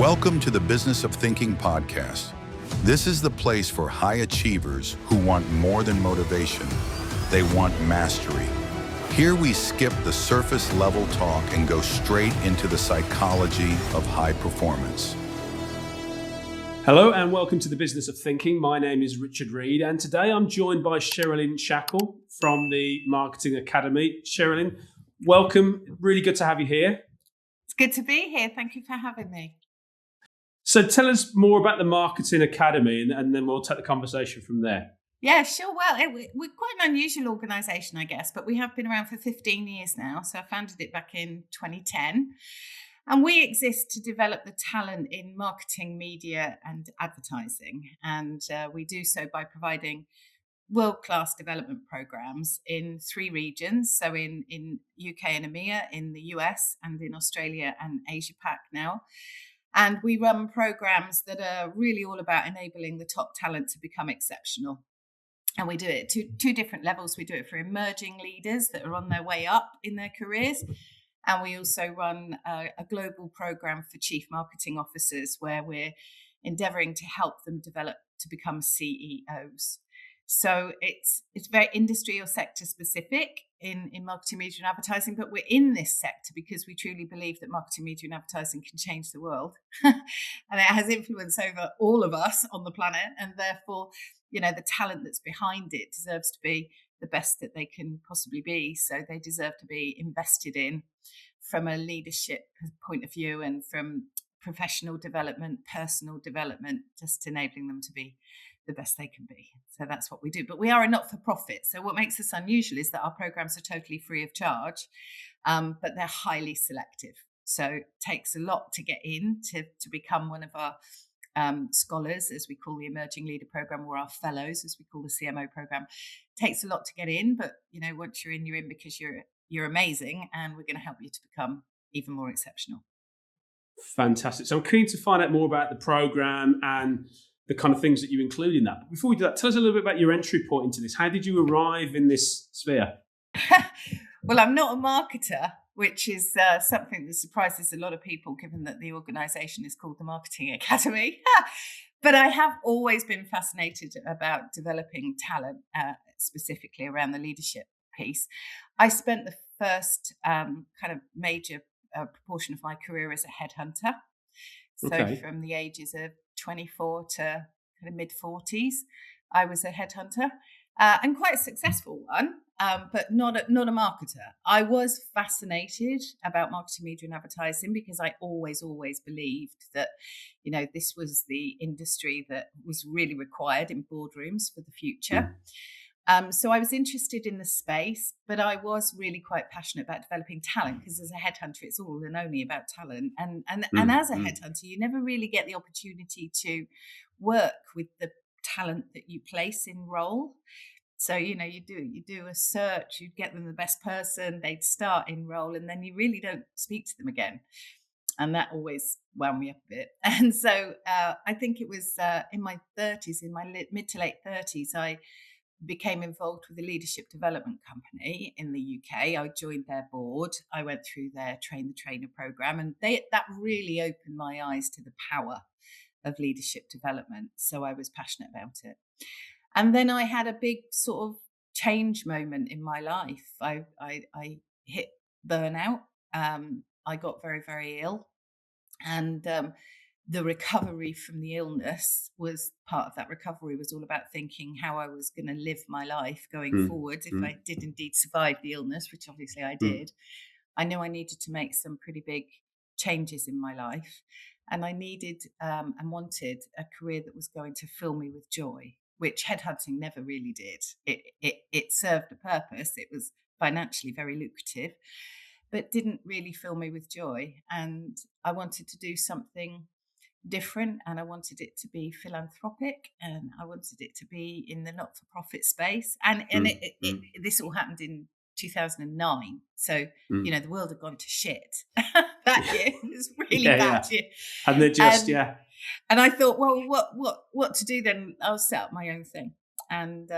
Welcome to the Business of Thinking podcast. This is the place for high achievers who want more than motivation. They want mastery. Here we skip the surface level talk and go straight into the psychology of high performance. Hello and welcome to the Business of Thinking. My name is Richard Reed and today I'm joined by Sherilyn Shackell from the Marketing Academy. Sherilyn, welcome. Really good to have you here. It's good to be here. Thank you for having me. So tell us more about the Marketing Academy and then we'll take the conversation from there. Yeah, sure. Well, we're quite an unusual organisation, I guess, but we have been around for 15 years now. So I founded it back in 2010. And we exist to develop the talent in marketing, media and advertising. And we do so by providing world-class development programs in 3 regions. So in UK and EMEA, in the US and in Australia and Asia Pac now. And we run programs that are really all about enabling the top talent to become exceptional. And we do it at two different levels. We do it for emerging leaders that are on their way up in their careers. And we also run a global program for chief marketing officers where we're endeavoring to help them develop to become CEOs. So it's very industry or sector specific in marketing, media and advertising, but we're in this sector because we truly believe that marketing, media and advertising can change the world. And it has influence over all of us on the planet. And therefore, the talent that's behind it deserves to be the best that they can possibly be. So they deserve to be invested in from a leadership point of view and from professional development, personal development, just enabling them to be the best they can be. So that's what we do. But we are a not-for-profit. So what makes us unusual is that our programs are totally free of charge, but they're highly selective. So it takes a lot to get in to become one of our scholars, as we call the Emerging Leader Program, or our fellows, as we call the CMO program. It takes a lot to get in, but once you're in because you're amazing, and we're going to help you to become even more exceptional. Fantastic. So I'm keen to find out more about the program and the kind of things that you include in that. But before we do that, tell us a little bit about your entry point into this. How did you arrive in this sphere? Well, I'm not a marketer, which is something that surprises a lot of people, given that the organisation is called the Marketing Academy. But I have always been fascinated about developing talent, specifically around the leadership piece. I spent the first kind of major proportion of my career as a headhunter. So from the ages of 24 to kind of mid-40s, I was a headhunter, and quite a successful one. But not a marketer. I was fascinated about marketing, media and advertising because I always believed that, this was the industry that was really required in boardrooms for the future. So I was interested in the space, but I was really quite passionate about developing talent because as a headhunter, it's all and only about talent. And as a headhunter, you never really get the opportunity to work with the talent that you place in role. So, you do a search, you get them the best person, they'd start in role, and then you really don't speak to them again. And that always wound me up a bit. And so I think it was in my 30s, in my mid to late 30s, I became involved with a leadership development company in the UK. I joined their board. I went through their Train the Trainer program, and that really opened my eyes to the power of leadership development. So I was passionate about it. And then I had a big sort of change moment in my life. I hit burnout. I got very, very ill. And the recovery from the illness was part of that recovery was all about thinking how I was going to live my life going forward. If I did indeed survive the illness, which obviously I did, I knew I needed to make some pretty big changes in my life. And I needed and wanted a career that was going to fill me with joy, which headhunting never really did. It served a purpose. It was financially very lucrative, but didn't really fill me with joy. And I wanted to do something different, and I wanted it to be philanthropic, and I wanted it to be in the not-for-profit space. And this all happened in 2009. So, the world had gone to shit that year. It was really bad year. And they just, And I thought, well, what to do then? I'll set up my own thing. And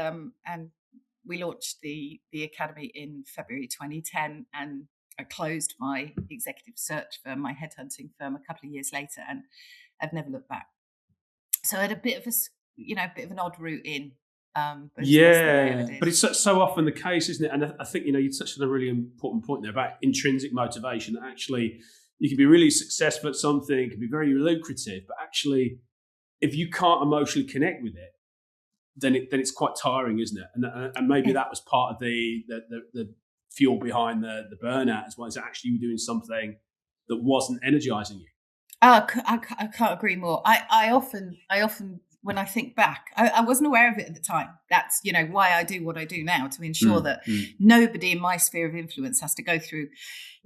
we launched the Academy in February 2010. And I closed my executive search firm, my headhunting firm, a couple of years later, and I've never looked back. So I had a bit of an odd route in. But it's so often the case, isn't it? And I think, you touched on a really important point there about intrinsic motivation. That actually, you can be really successful at something, it can be very lucrative, but actually, if you can't emotionally connect with it, then it's quite tiring, isn't it? And maybe that was part of the fuel behind the burnout as well, is actually you were doing something that wasn't energizing you. I can't agree more. I often, when I think back, I wasn't aware of it at the time. That's, why I do what I do now, to ensure that nobody in my sphere of influence has to go through,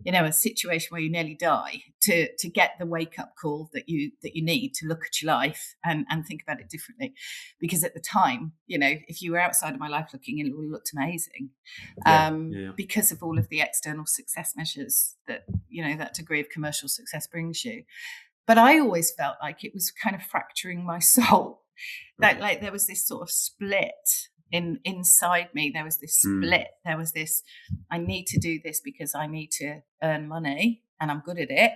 a situation where you nearly die to get the wake up call that you need to look at your life and think about it differently. Because at the time, if you were outside of my life looking in, it would have looked amazing. Because of all of the external success measures that, that degree of commercial success brings you. But I always felt like it was kind of fracturing my soul. That like there was this sort of split inside me. There was this split. There was this, I need to do this because I need to earn money and I'm good at it.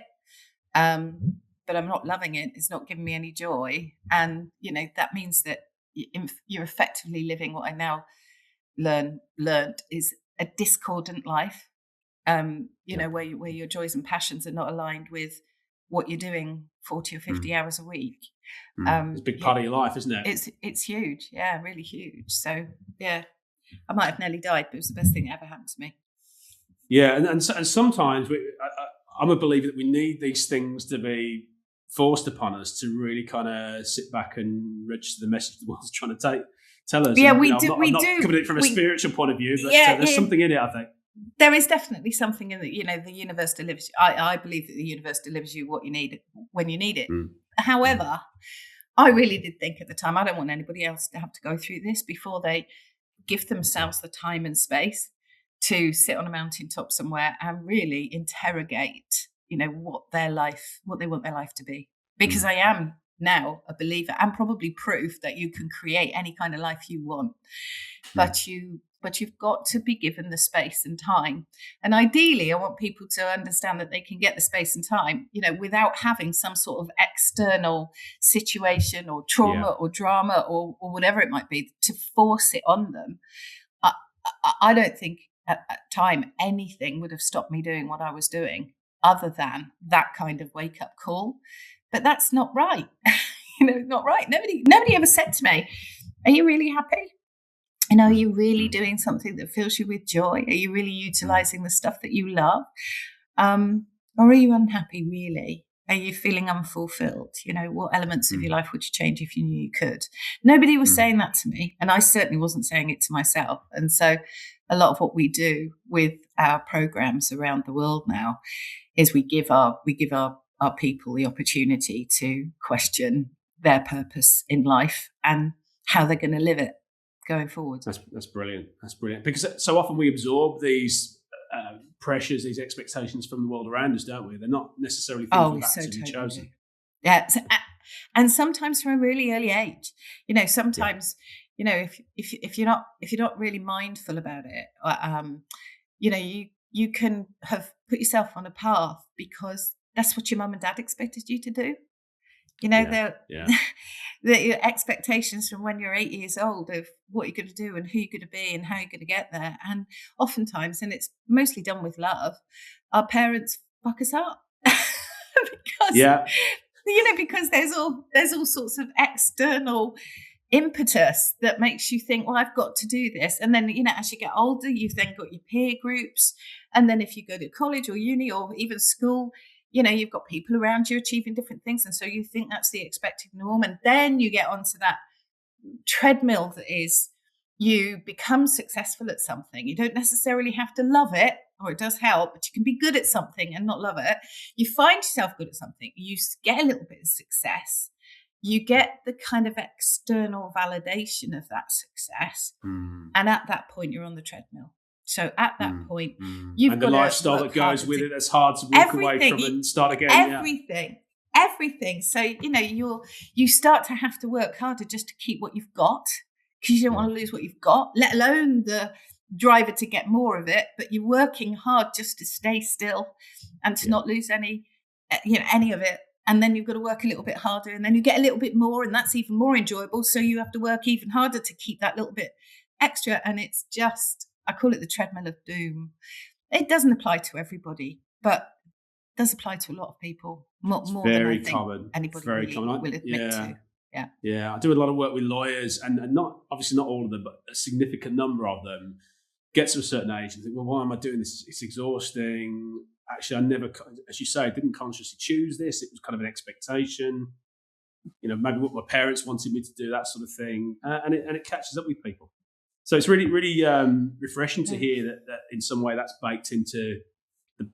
But I'm not loving it. It's not giving me any joy. And, that means that you're effectively living what I now learned is a discordant life, where your joys and passions are not aligned with what you're doing 40 or 50 hours a week. It's a big part of your life, isn't it? It's huge. Yeah, really huge. So, yeah, I might have nearly died, but it was the best thing that ever happened to me. Yeah, and sometimes I'm a believer that we need these things to be forced upon us to really kind of sit back and register the message the world's trying to tell us. Yeah, and, we I'm do. not coming at it from a spiritual point of view, but there's something in it, I think. There is definitely something in that, the universe delivers. I believe that the universe delivers you what you need when you need it. However, I really did think at the time, I don't want anybody else to have to go through this before they give themselves the time and space to sit on a mountaintop somewhere and really interrogate, what they want their life to be. Because I am now a believer and probably proof that you can create any kind of life you want, but you've got to be given the space and time. And ideally, I want people to understand that they can get the space and time, without having some sort of external situation or trauma or drama or whatever it might be to force it on them. I don't think at that time anything would have stopped me doing what I was doing other than that kind of wake up call. But that's not right. Not right. Nobody ever said to me, "Are you really happy? Are you really doing something that fills you with joy? Are you really utilizing the stuff that you love? Or are you unhappy, really? Are you feeling unfulfilled? What elements of your life would you change if you knew you could?" Nobody was saying that to me. And I certainly wasn't saying it to myself. And so a lot of what we do with our programs around the world now is we give our people the opportunity to question their purpose in life and how they're going to live it going forward. That's brilliant. That's brilliant. Because so often we absorb these pressures, these expectations from the world around us, don't we? They're not necessarily things we've actively chosen. Yeah. And sometimes from a really early age, sometimes, if you're not really mindful about it, you can have put yourself on a path because that's what your mum and dad expected you to do. The expectations from when you're 8 years old of what you're going to do and who you're going to be and how you're going to get there. And oftentimes, and it's mostly done with love, our parents fuck us up because there's all sorts of external impetus that makes you think, well, I've got to do this. And then, as you get older, you've then got your peer groups. And then if you go to college or uni or even school, you've got people around you achieving different things. And so you think that's the expected norm. And then you get onto that treadmill that is you become successful at something. You don't necessarily have to love it, or it does help, but you can be good at something and not love it. You find yourself good at something. You get a little bit of success. You get the kind of external validation of that success. And at that point, you're on the treadmill. So at that point, you've got the lifestyle that goes with it. That's hard to walk away from and start again. Everything. So you start to have to work harder just to keep what you've got, because you don't want to lose what you've got, let alone the driver to get more of it, but you're working hard just to stay still and to not lose any of it. And then you've got to work a little bit harder, and then you get a little bit more, and that's even more enjoyable. So you have to work even harder to keep that little bit extra. And it's just, I call it the treadmill of doom. It doesn't apply to everybody, but it does apply to a lot of people. More than I think common. Anybody Very really common. will admit to. Yeah, I do a lot of work with lawyers, and not obviously not all of them, but a significant number of them get to a certain age and think, well, why am I doing this? It's exhausting. Actually, I never, as you say, I didn't consciously choose this. It was kind of an expectation. Maybe what my parents wanted me to do, that sort of thing, and it catches up with people. So it's really, really refreshing to hear that in some way that's baked into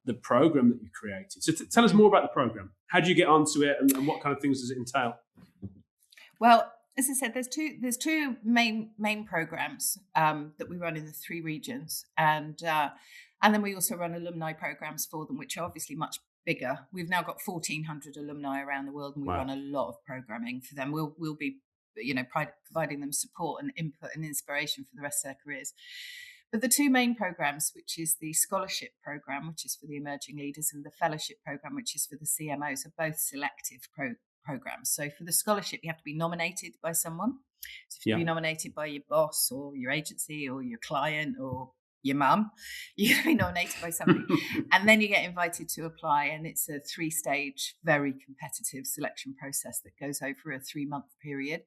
the program that you created. So tell us more about the program. How do you get onto it, and what kind of things does it entail? Well, as I said, there's two main programs that we run in the 3 regions, and then we also run alumni programs for them, which are obviously much bigger. We've now got 1,400 alumni around the world, and we run a lot of programming for them. We'll be providing them support and input and inspiration for the rest of their careers. But the 2 main programs, which is the scholarship program, which is for the emerging leaders, and the fellowship program, which is for the CMOs, are both selective programs. So for the scholarship, you have to be nominated by someone. So if you be nominated by your boss or your agency or your client or your mum, you have to be nominated by somebody. And then you get invited to apply, and it's a 3-stage, very competitive selection process that goes over a 3-month period.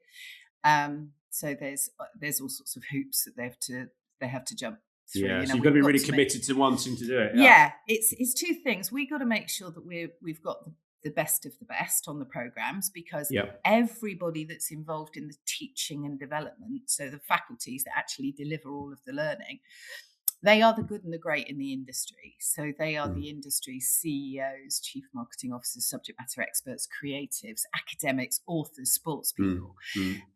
So there's all sorts of hoops that they have to jump through. Yeah, so you've got to be really committed to wanting to do it. Yeah, it's 2 things. We've got to make sure that we've got the best of the best on the programs, because everybody that's involved in the teaching and development, so the faculties that actually deliver all of the learning, they are the good and the great in the industry. So they are the industry's CEOs, chief marketing officers, subject matter experts, creatives, academics, authors, sports people,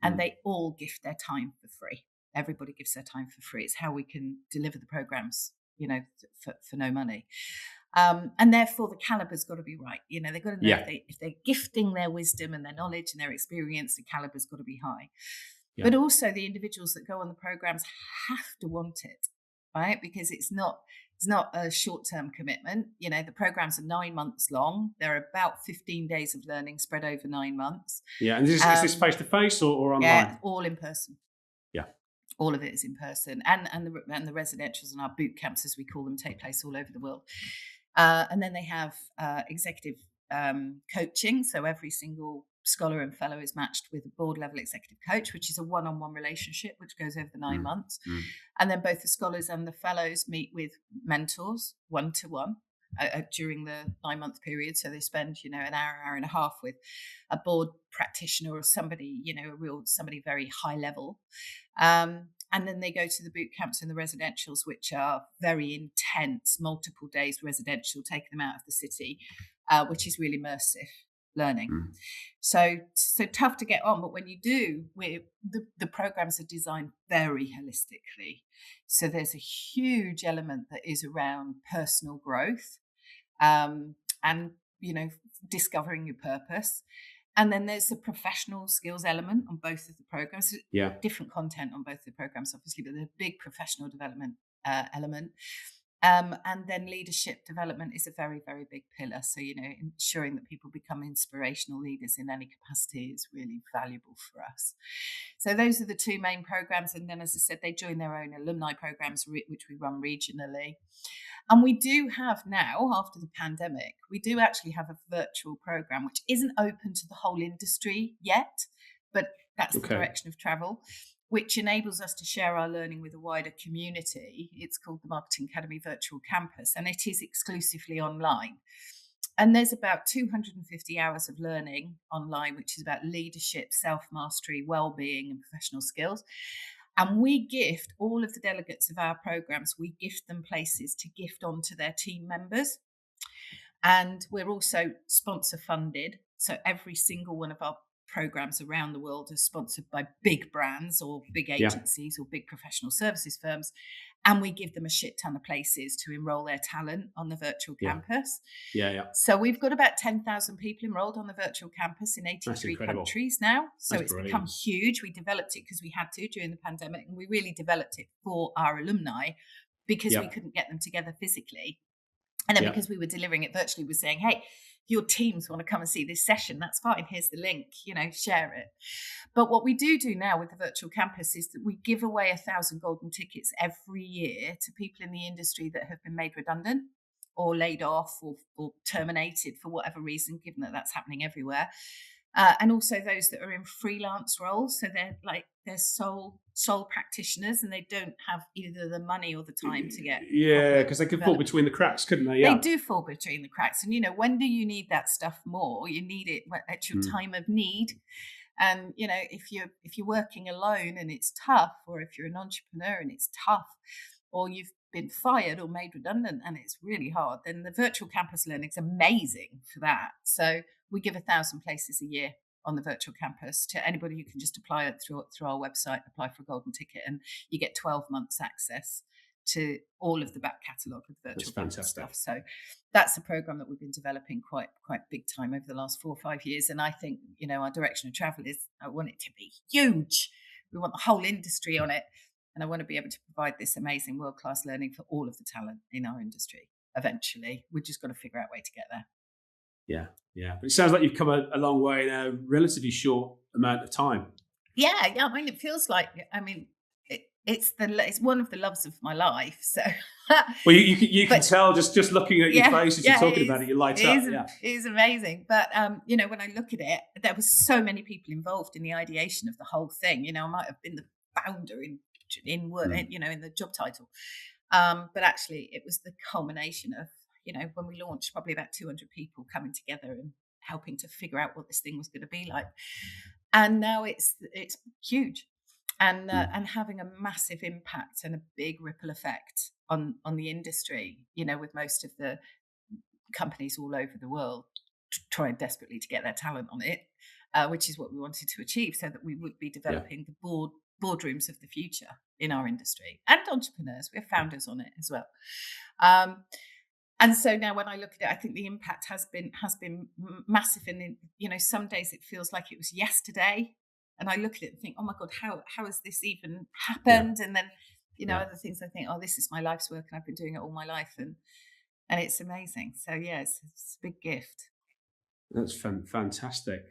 and they all gift their time for free. Everybody gives their time for free. It's how we can deliver the programs, for no money. And therefore the caliber's got to be right. They've got to know if they're gifting their wisdom and their knowledge and their experience, the caliber's got to be high. But also the individuals that go on the programs have to want it, right? Because it's not a short-term commitment. The programs are 9 months long. They're about 15 days of learning spread over 9 months. Yeah, and is this face-to-face or online? Yeah, all in person. Yeah. All of it is in person, and the residentials and our boot camps, as we call them, take place all over the world. And then they have executive coaching. So every single scholar and fellow is matched with a board level executive coach, which is a one-on-one relationship, which goes over the 9 months. And then both the scholars and the fellows meet with mentors one-to-one during the 9-month period. So they spend, an hour and a half with a board practitioner or somebody, somebody very high level. And then they go to the boot camps and the residentials, which are very intense, multiple days residential, taking them out of the city, which is really immersive learning. So tough to get on. But when you do, the programs are designed very holistically. So there's a huge element that is around personal growth and, discovering your purpose. And then there's the professional skills element on both of the programs. Different content on both the programs, obviously, but there's a big professional development element. And then leadership development is a very, very big pillar. So, ensuring that people become inspirational leaders in any capacity is really valuable for us. So those are the 2 main programs. And then, as I said, they join their own alumni programs, which we run regionally. And we do have now, after the pandemic, we do actually have a virtual program, which isn't open to the whole industry yet, but that's the direction of travel, which enables us to share our learning with a wider community. It's called the Marketing Academy Virtual Campus, and it is exclusively online. And there's about 250 hours of learning online, which is about leadership, self-mastery, well-being, and professional skills. And we gift all of the delegates of our programs, we gift them places to gift onto their team members. And we're also sponsor funded. So every single one of our programs around the world are sponsored by big brands or big agencies or big professional services firms. And we give them a shit ton of places to enroll their talent on the virtual campus. So we've got about 10,000 people enrolled on the virtual campus in 83 countries now. So it's become huge. We developed it because we had to during the pandemic, and we really developed it for our alumni because we couldn't get them together physically. And then because we were delivering it virtually, we're saying, hey, your teams want to come and see this session, that's fine. Here's the link, share it. But what we do now with the virtual campus is that we give away 1,000 golden tickets every year to people in the industry that have been made redundant or laid off or terminated for whatever reason, given that that's happening everywhere. And also those that are in freelance roles. So they're sole practitioners, and they don't have either the money or the time to get. Yeah, because they could fall between the cracks, couldn't they? Yeah. They do fall between the cracks. And, when do you need that stuff more? You need it at your time of need. And, if you're working alone and it's tough, or if you're an entrepreneur and it's tough, or you've been fired or made redundant and it's really hard, then the virtual campus learning is amazing for that. So we give 1,000 places a year on the virtual campus to anybody who can just apply it through our website, apply for a golden ticket, and you get 12 months access to all of the back catalogue of virtual campus stuff. So that's a program that we've been developing quite big time over the last 4 or 5 years. And I think, our direction of travel is I want it to be huge. We want the whole industry on it. And I want to be able to provide this amazing world-class learning for all of the talent in our industry eventually. We've just got to figure out a way to get there. Yeah. But it sounds like you've come a long way in a relatively short amount of time. Yeah. I mean, it feels like, it's one of the loves of my life. So, well, you can tell just looking at your face as you're talking about it, you light up. It is amazing. But when I look at it, there was so many people involved in the ideation of the whole thing. I might have been the founder in work, in the job title, but actually, it was the culmination of when we launched, probably about 200 people coming together and helping to figure out what this thing was going to be like. And now it's huge. And having a massive impact and a big ripple effect on the industry, with most of the companies all over the world trying desperately to get their talent on it, which is what we wanted to achieve, so that we would be developing the boardrooms of the future in our industry, and entrepreneurs. We're founders on it as well. And so now when I look at it, I think the impact has been massive. And some days it feels like it was yesterday. And I look at it and think, oh my God, how has this even happened? Yeah. And then, other things I think, oh, this is my life's work and I've been doing it all my life. And it's amazing. So yeah, it's a big gift. That's fantastic.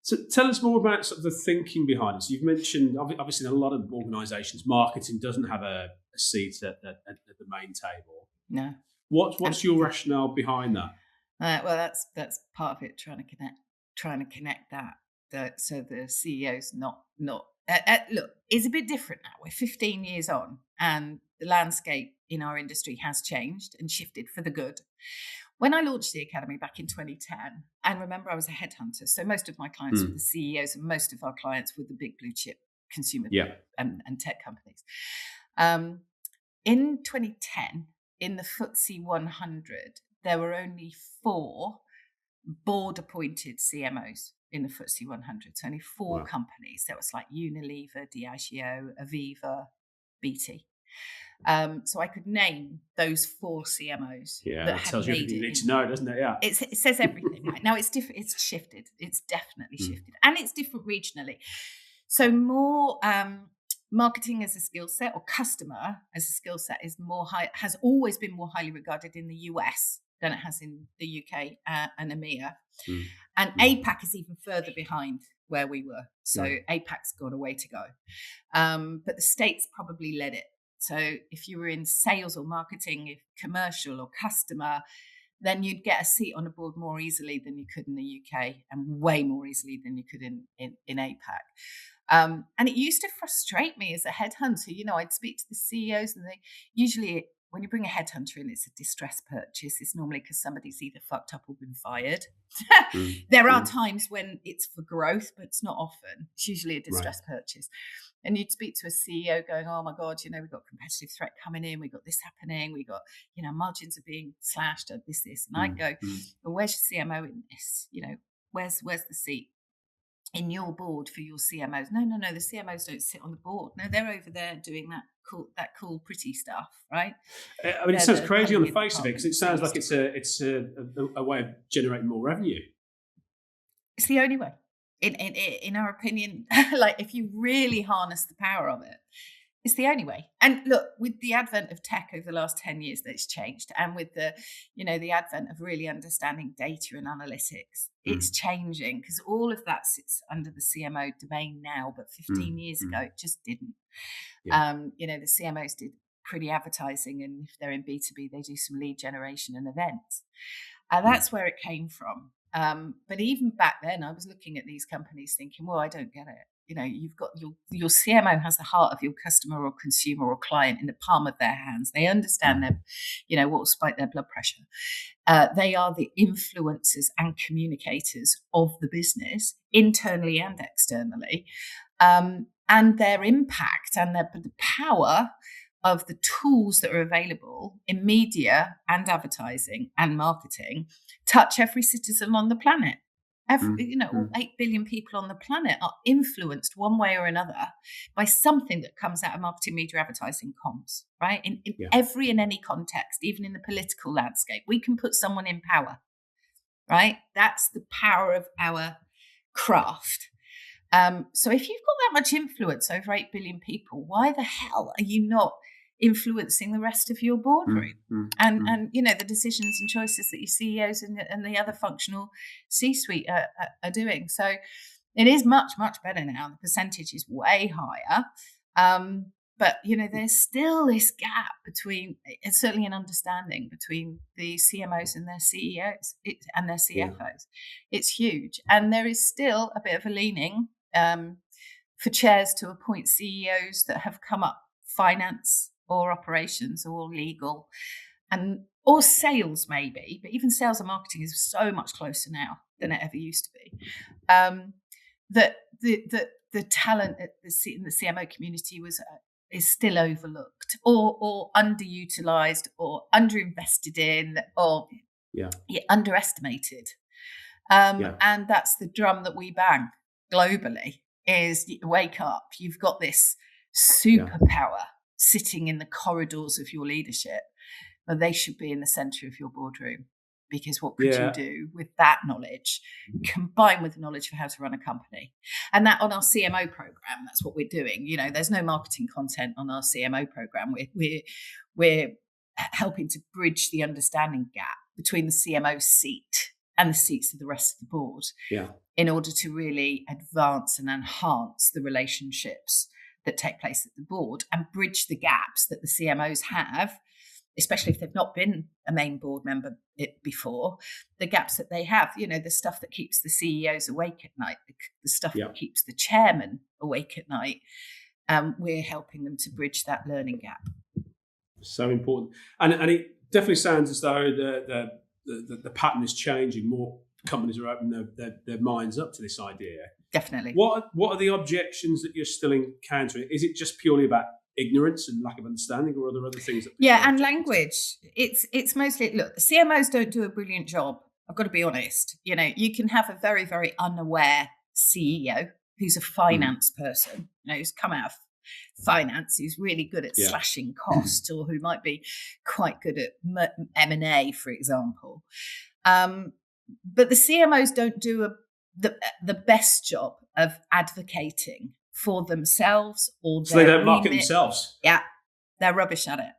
So tell us more about sort of the thinking behind it. So you've mentioned, obviously in a lot of organisations, marketing doesn't have a seat at the main table. No. What's your rationale behind that? Well, that's part of it, trying to connect that. So the CEO's not look, it's a bit different now. We're 15 years on, and the landscape in our industry has changed and shifted for the good. When I launched the Academy back in 2010, and remember I was a headhunter, so most of my clients were the CEOs, and most of our clients were the big blue chip consumer and tech companies. In 2010, in the FTSE 100, there were only 4 board-appointed CMOs in the FTSE 100. So only 4 companies. That was like Unilever, Diageo, Aviva, BT. So I could name those 4 CMOs. Yeah, that tells you everything you need to know, doesn't it? Yeah, it says everything. Right now, it's different. It's shifted. It's definitely shifted, and it's different regionally. So more marketing as a skill set, or customer as a skill set, has always been more highly regarded in the US than it has in the UK and EMEA. And APAC is even further behind where we were. So APAC's got a way to go. But the States probably led it. So if you were in sales or marketing, if commercial or customer, then you'd get a seat on a board more easily than you could in the UK, and way more easily than you could in APAC. And it used to frustrate me as a headhunter. I'd speak to the CEOs, and they usually, when you bring a headhunter in, it's a distress purchase. It's normally because somebody's either fucked up or been fired. There are times when it's for growth, but it's not often. It's usually a distress purchase. And you'd speak to a CEO going, oh my God, we've got competitive threat coming in. We've got this happening. We got, margins are being slashed at this. And I'd go, well, where's your CMO in this? Where's the seat? in your board for your CMOs. No, the CMOs don't sit on the board. No, they're over there doing that cool, pretty stuff, right? I mean, it sounds crazy on the face of it, because it sounds like it's a way of generating more revenue. It's the only way, in our opinion. Like, if you really harness the power of it, it's the only way. And look, with the advent of tech over the last 10 years, that's changed. And with the advent of really understanding data and analytics, it's changing, because all of that sits under the CMO domain now. But 15 years ago, it just didn't. Yeah. The CMOs did pretty advertising, and if they're in B2B, they do some lead generation and events. That's where it came from. But even back then, I was looking at these companies thinking, well, I don't get it. You've got your CMO has the heart of your customer or consumer or client in the palm of their hands. They understand them, what will spike their blood pressure. They are the influencers and communicators of the business, internally and externally. And their impact and the power of the tools that are available in media and advertising and marketing touch every citizen on the planet. All 8 billion people on the planet are influenced one way or another by something that comes out of marketing, media, advertising, comms, right? In every and any context, even in the political landscape, we can put someone in power, right? That's the power of our craft. So if you've got that much influence over 8 billion people, why the hell are you not influencing the rest of your boardroom and the decisions and choices that your CEOs and the other functional C-suite are doing? So it is much, much better now. The percentage is way higher. But, there's still this gap between, and certainly an understanding between the CMOs and their CEOs and their CFOs. Yeah. It's huge. And there is still a bit of a leaning for chairs to appoint CEOs that have come up finance or operations or legal or sales maybe, but even sales and marketing is so much closer now than it ever used to be. That the talent in the CMO community is still overlooked or underutilized or underinvested in or underestimated. And that's the drum that we bang globally is wake up. You've got this superpower sitting in the corridors of your leadership, but they should be in the center of your boardroom, because what could you do with that knowledge combined with the knowledge of how to run a company? And that on our CMO program, that's what we're doing. There's no marketing content on our CMO program. We're helping to bridge the understanding gap between the CMO seat and the seats of the rest of the board in order to really advance and enhance the relationships that take place at the board and bridge the gaps that the CMOs have, especially if they've not been a main board member before, the gaps that they have, the stuff that keeps the CEOs awake at night, the stuff that keeps the chairman awake at night. We're helping them to bridge that learning gap. So important. And it definitely sounds as though the pattern is changing. More companies are opening their minds up to this idea. Definitely. What are the objections that you're still encountering? Is it just purely about ignorance and lack of understanding, or are there other things? And language. It's mostly, look, the CMOs don't do a brilliant job. I've got to be honest. You can have a very, very unaware CEO who's a finance person, who's come out of finance, who's really good at slashing costs, or who might be quite good at M&A, for example. But the CMOs don't do the best job of advocating for themselves or so they don't market themselves. Yeah, they're rubbish at it.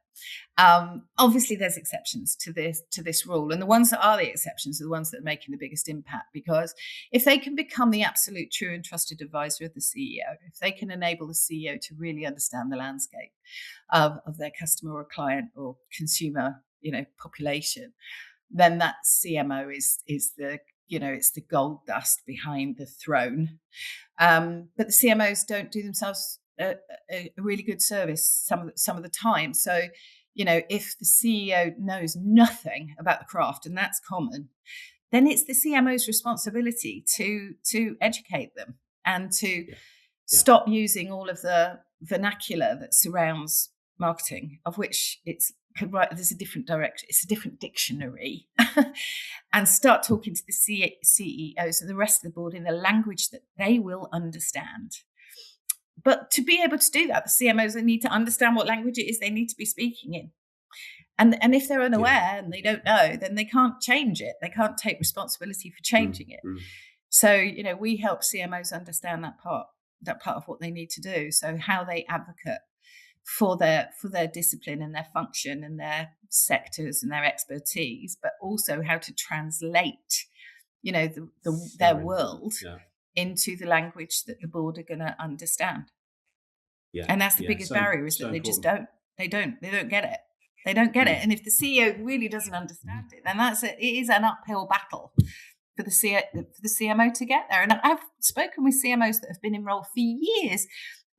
Obviously, there's exceptions to this rule, and the ones that are the exceptions are the ones that are making the biggest impact. Because if they can become the absolute, true, and trusted advisor of the CEO, if they can enable the CEO to really understand the landscape of their customer or client or consumer, population, then that CMO is the it's the gold dust behind the throne. But the CMOs don't do themselves a really good service some of the time. So, if the CEO knows nothing about the craft, and that's common, then it's the CMO's responsibility to educate them and to stop using all of the vernacular that surrounds marketing, of which it's could write, there's a different direction, it's a different dictionary, and start talking to the CEOs and the rest of the board in the language that they will understand. But to be able to do that, the CMOs need to understand what language it is they need to be speaking in. And if they're unaware and they don't know, then they can't change it. They can't take responsibility for changing it. So, we help CMOs understand that part of what they need to do. So how they advocate for their discipline and their function and their sectors and their expertise, but also how to translate, their world into the language that the board are going to understand. And that's the biggest barrier, is that they just don't get it. They don't get it. And if the CEO really doesn't understand it, then it is an uphill battle for the CMO to get there. And I've spoken with CMOs that have been enrolled for years,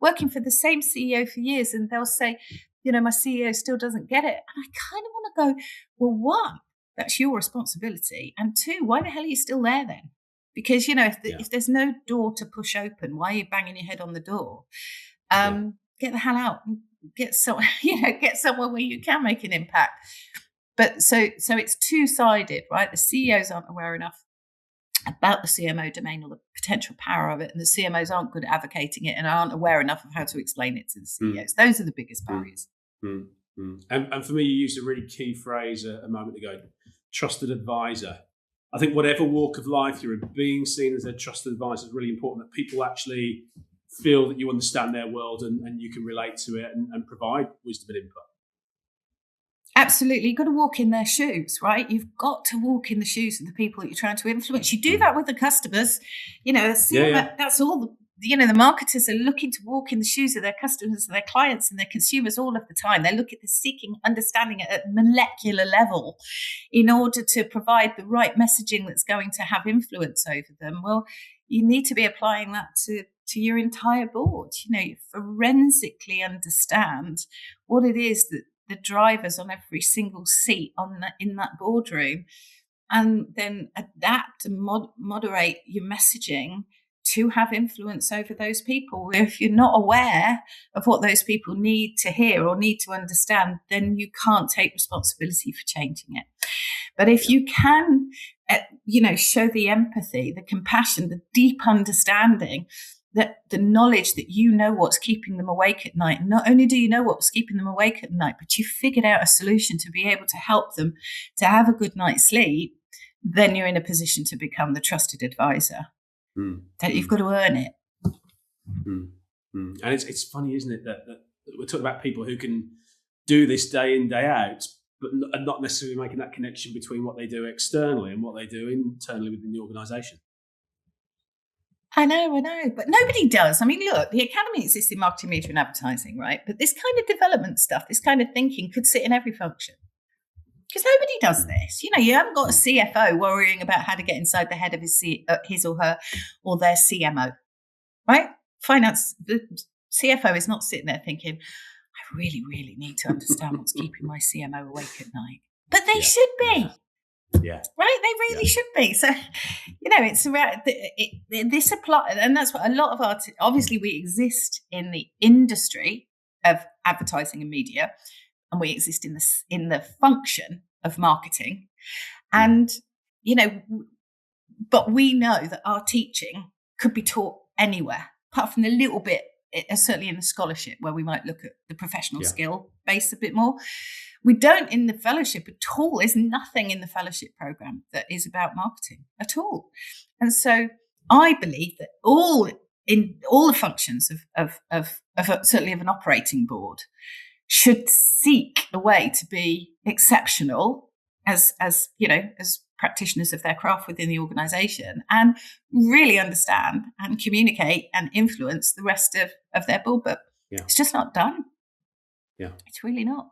working for the same CEO for years, and they'll say, my CEO still doesn't get it. And I kind of want to go, well, one, that's your responsibility. And two, why the hell are you still there then? Because, if there's no door to push open, why are you banging your head on the door? Get the hell out and get somewhere where you can make an impact. But so it's two-sided, right? The CEOs aren't aware enough about the CMO domain or the potential power of it, and the CMOs aren't good at advocating it and aren't aware enough of how to explain it to the CEOs. Those are the biggest barriers. And for me, you used a really key phrase a moment ago: trusted advisor. I think whatever walk of life you're in, being seen as a trusted advisor is really important, that people actually feel that you understand their world and you can relate to it and provide wisdom and input. Absolutely. You've got to walk in their shoes, right? You've got to walk in the shoes of the people that you're trying to influence. You do that with the customers. That's all. The marketers are looking to walk in the shoes of their customers and their clients and their consumers all of the time. They're looking at seeking understanding at a molecular level in order to provide the right messaging that's going to have influence over them. Well, you need to be applying that to your entire board. You forensically understand what it is that the drivers on every single seat in that boardroom, and then adapt and moderate your messaging to have influence over those people. If you're not aware of what those people need to hear or need to understand, then you can't take responsibility for changing it. But if you can, show the empathy, the compassion, the deep understanding, that the knowledge that what's keeping them awake at night. And not only do you know what's keeping them awake at night, but you figured out a solution to be able to help them to have a good night's sleep, then you're in a position to become the trusted advisor. That you've got to earn it. And it's funny, isn't it, that we're talking about people who can do this day in, day out, but not necessarily making that connection between what they do externally and what they do internally within the organisation. I know, but nobody does. I mean, look, the Academy exists in marketing, media and advertising, right? But this kind of development stuff, this kind of thinking could sit in every function. Because nobody does this. You haven't got a CFO worrying about how to get inside the head of his or her or their CMO, right? Finance, the CFO is not sitting there thinking, I really, really need to understand what's keeping my CMO awake at night. But they should be. Yeah. Right? They really should be. So, it's around this apply, and that's what a lot of obviously we exist in the industry of advertising and media, and we exist in the function of marketing. And, but we know that our teaching could be taught anywhere, apart from a little bit, certainly in the scholarship, where we might look at the professional skill base a bit more. We don't in the fellowship at all. There's nothing in the fellowship program that is about marketing at all. And so I believe that all the functions of certainly of an operating board should seek a way to be exceptional as practitioners of their craft within the organisation, and really understand and communicate and influence the rest of their board. But it's just not done. Yeah, it's really not.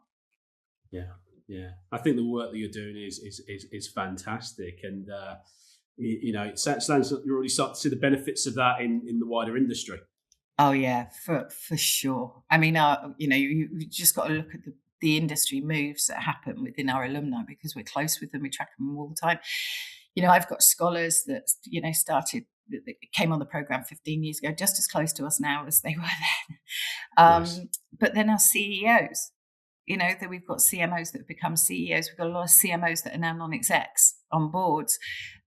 Yeah. I think the work that you're doing is fantastic, and it sounds like you're already starting to see the benefits of that in the wider industry. Oh yeah, for sure. I mean, you just got to look at the industry moves that happen within our alumni, because we're close with them, we track them all the time. I've got scholars that that came on the program 15 years ago, just as close to us now as they were then. Nice. But then our CEOs, that we've got CMOs that have become CEOs. We've got a lot of CMOs that are now non-execs on boards,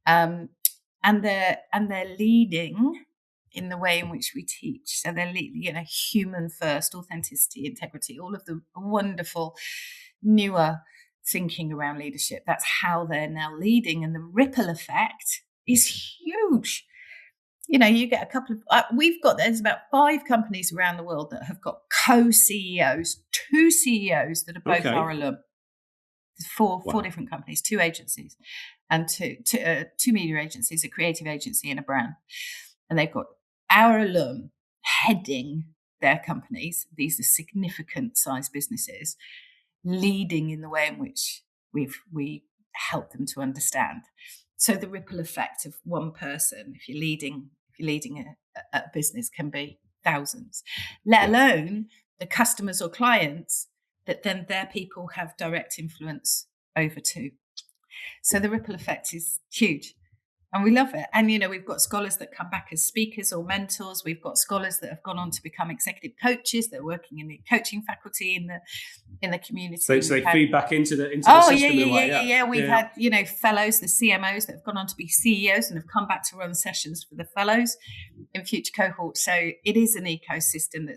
and they're leading in the way in which we teach. So they're human first, authenticity, integrity, all of the wonderful newer thinking around leadership. That's how they're now leading, and the ripple effect is huge. You get a couple of, there's about 5 companies around the world that have got co-CEOs, 2 CEOs that are both our alum. Four different companies, 2 agencies, and two media agencies, a creative agency and a brand. And they've got our alum heading their companies. These are significant size businesses, leading in the way in which we help them to understand. So the ripple effect of one person, if you're leading a business, can be thousands, let alone the customers or clients that then their people have direct influence over too. So the ripple effect is huge. And we love it. And, we've got scholars that come back as speakers or mentors. We've got scholars that have gone on to become executive coaches. They're working in the coaching faculty in the community. So they feed back into the system. We've had, fellows, the CMOs that have gone on to be CEOs and have come back to run sessions for the fellows in future cohorts. So it is an ecosystem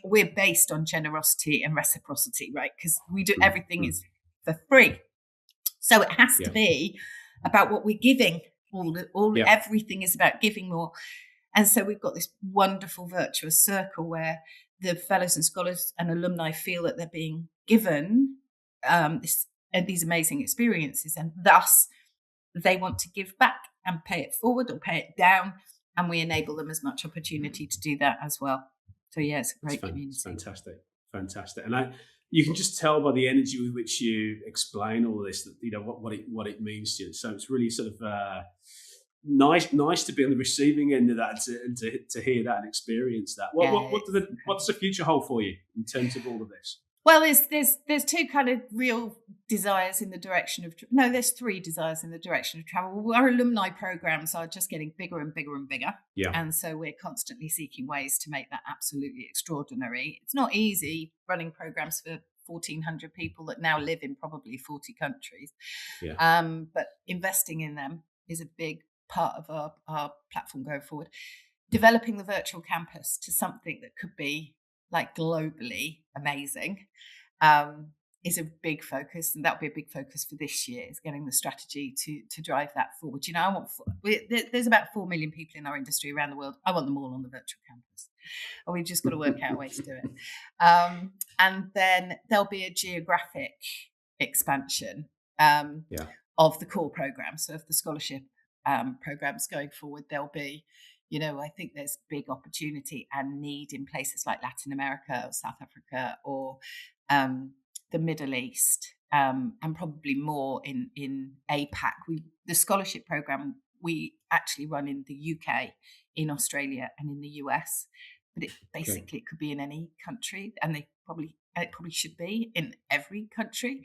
we're based on generosity and reciprocity, right? Because we do everything is for free. So it has to be about what we're giving. Everything is about giving more. And so we've got this wonderful virtuous circle where the fellows and scholars and alumni feel that they're being given these amazing experiences, and thus they want to give back and pay it forward or pay it down, and we enable them as much opportunity to do that as well. So it's a great community. Fantastic. And you can just tell by the energy with which you explain all this that what it means to you. So it's really sort of nice to be on the receiving end of that and to hear that and experience that. What's the future hold for you in terms of all of this? Well, there's 2 kind of real desires in the direction of there's 3 desires in the direction of travel. Our alumni programs are just getting bigger and bigger and bigger, and so we're constantly seeking ways to make that absolutely extraordinary. It's not easy running programs for 1,400 people that now live in probably 40 countries, but investing in them is a big part of our platform going forward. Developing the virtual campus to something that could be globally amazing is a big focus, and that'll be a big focus for this year, is getting the strategy to drive that forward. There's about 4 million people in our industry around the world. I want them all on the virtual campus, and we've just got to work out a way to do it. And then there'll be a geographic expansion of the core programs, so of the scholarship programs going forward. There'll be I think there's big opportunity and need in places like Latin America or South Africa or the Middle East, and probably more in APAC. The scholarship program we actually run in the UK, in Australia, and in the US, but it could be in any country, and it probably should be in every country.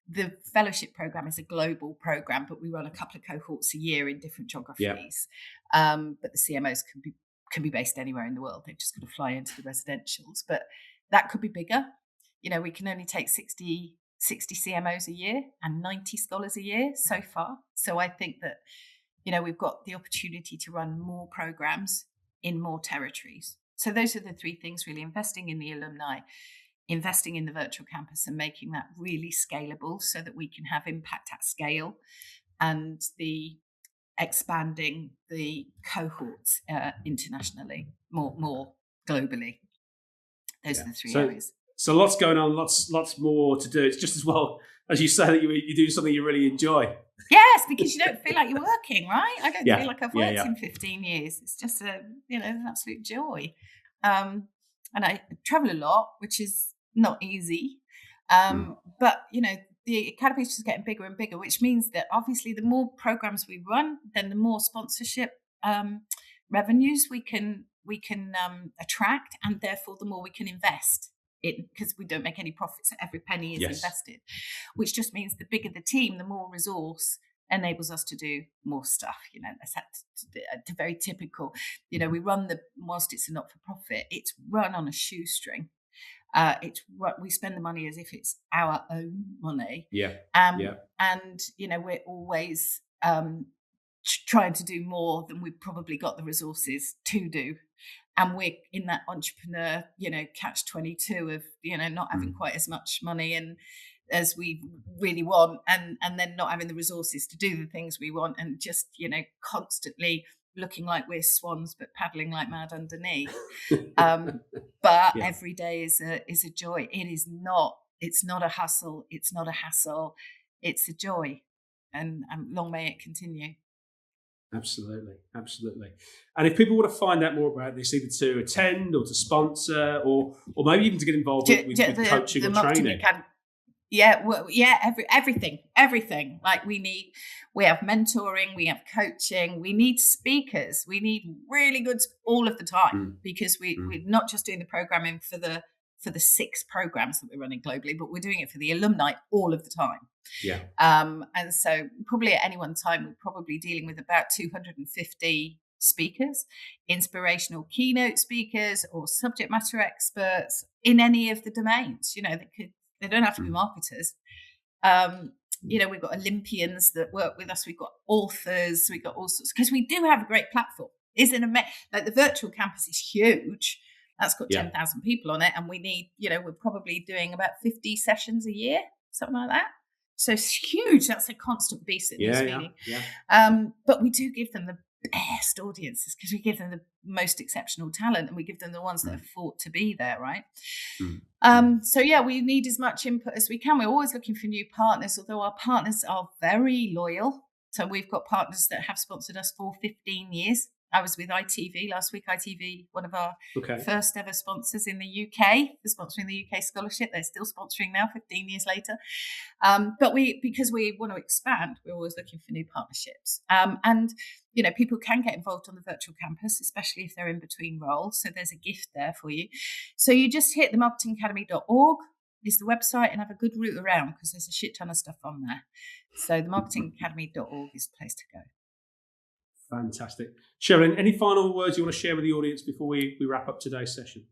The fellowship program is a global program, but we run a couple of cohorts a year in different geographies. But the CMOs can be based anywhere in the world. They've just got to fly into the residentials. But that could be bigger. We can only take 60 CMOs a year and 90 scholars a year so far. So I think that, we've got the opportunity to run more programs in more territories. So those are the 3 things, really: investing in the alumni, investing in the virtual campus, and making that really scalable so that we can have impact at scale, and the expanding the cohorts internationally, more globally. Those are the 3 areas. So lots going on, lots more to do. It's just as well, as you say, that you do something you really enjoy. Yes, because you don't feel like you're working, right? I don't feel like I've worked in 15 years. It's just an absolute joy. And I travel a lot, which is not easy. But, the academy is just getting bigger and bigger, which means that obviously the more programs we run, then the more sponsorship revenues we can attract, and therefore the more we can invest in, because we don't make any profits. So every penny is invested, which just means the bigger the team, the more resource enables us to do more stuff. That's very typical. We run whilst it's a not-for-profit, it's run on a shoestring. We spend the money as if it's our own money. Yeah. And we're always trying to do more than we've probably got the resources to do. And we're in that entrepreneur, catch 22 of, not having quite as much money and as we really want, and then not having the resources to do the things we want, and just, constantly looking like we're swans but paddling like mad underneath. But every day is a joy. It's not a hustle, it's not a hassle, it's a joy, and long may it continue. Absolutely. And if people want to find out more about this, either to attend or to sponsor or maybe even to get involved with coaching or training. Everything. Like we have mentoring, we have coaching, we need speakers, we need really good all of the time, because we're not just doing the programming for the 6 programs that we're running globally, but we're doing it for the alumni all of the time. Yeah. And so probably at any one time, we're probably dealing with about 250 speakers, inspirational keynote speakers or subject matter experts in any of the domains. They don't have to be marketers. We've got Olympians that work with us. We've got authors. We've got all sorts, because we do have a great platform. Like the virtual campus is huge. That's got 10,000 people on it. And we need, we're probably doing about 50 sessions a year, something like that. So it's huge. That's a constant beast at this meeting. Yeah. But we do give them the best audiences because we give them the most exceptional talent, and we give them the ones that have fought to be there, right? We need as much input as we can. We're always looking for new partners, although our partners are very loyal. So we've got partners that have sponsored us for 15 years. I was with ITV last week. ITV, one of our first ever sponsors in the UK, for sponsoring the UK scholarship. They're still sponsoring now, 15 years later. But because we want to expand, we're always looking for new partnerships. People can get involved on the virtual campus, especially if they're in between roles. So there's a gift there for you. So you just hit themarketingacademy.org is the website and have a good route around, because there's a shit ton of stuff on there. So themarketingacademy.org is the place to go. Fantastic. Sherilyn, any final words you want to share with the audience before we wrap up today's session?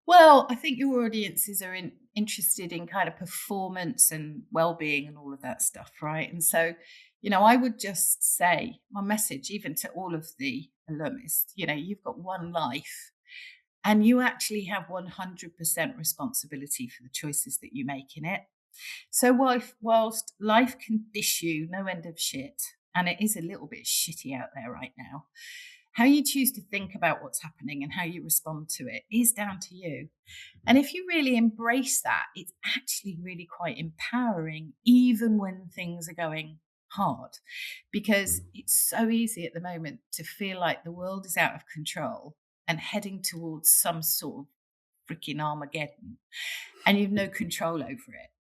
Well, I think your audiences are interested in kind of performance and well-being and all of that stuff, right? And so, I would just say my message, even to all of the alumni, you've got one life and you actually have 100% responsibility for the choices that you make in it. So whilst life can dish you no end of shit, and it is a little bit shitty out there right now, how you choose to think about what's happening and how you respond to it is down to you. And if you really embrace that, it's actually really quite empowering, even when things are going hard, because it's so easy at the moment to feel like the world is out of control and heading towards some sort of freaking Armageddon, and you've no control over it.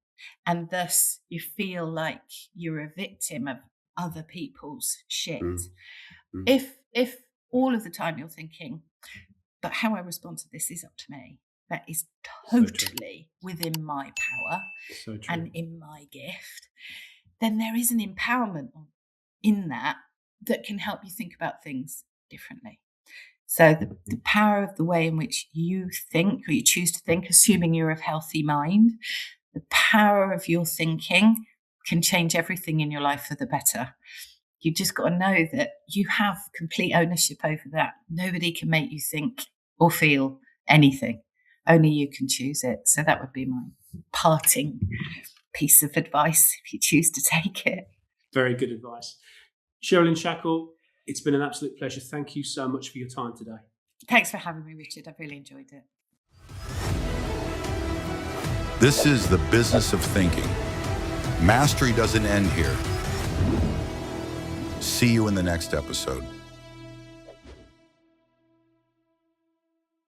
And thus you feel like you're a victim of other people's shit. If all of the time you're thinking, but how I respond to this is up to me, that is totally within my power and in my gift, then there is an empowerment in that can help you think about things differently. So the power of the way in which you think, or you choose to think, assuming you're of healthy mind, the power of your thinking can change everything in your life for the better. You've just got to know that you have complete ownership over that. Nobody can make you think or feel anything. Only you can choose it. So that would be my parting piece of advice, if you choose to take it. Very good advice. Sherilyn Shackell, it's been an absolute pleasure. Thank you so much for your time today. Thanks for having me, Richard. I've really enjoyed it. This is the business of thinking. Mastery doesn't end here. See you in the next episode.